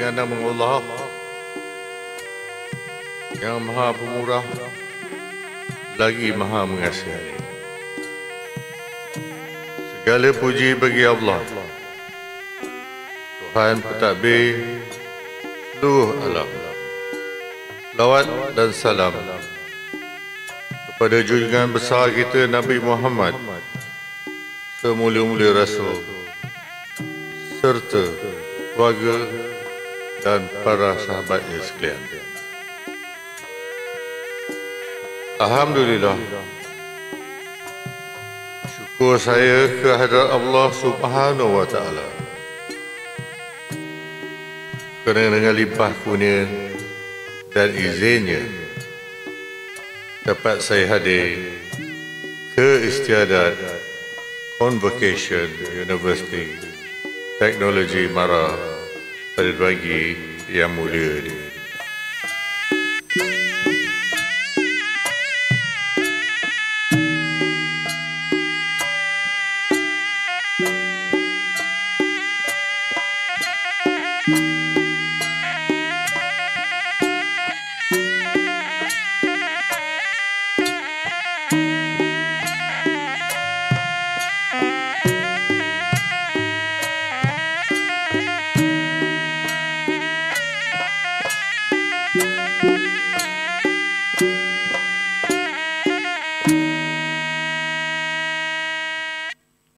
dengan nama Allah yang Maha Pemurah lagi Maha Mengasihani. Segala puji bagi Allah, Tuhan pentadbir seluruh alam. Selawat dan salam kepada junjungan besar kita Nabi Muhammad, semulia-mulia Rasul, serta keluarga dan para sahabatnya sekalian. Alhamdulillah, syukur saya kehadrat Allah Subhanahu wa Ta'ala kerana dengan limpah kurnia dan izinnya dapat saya hadir ke Istiadat Convocation University Teknologi Mara pada pagi yang mulia ini.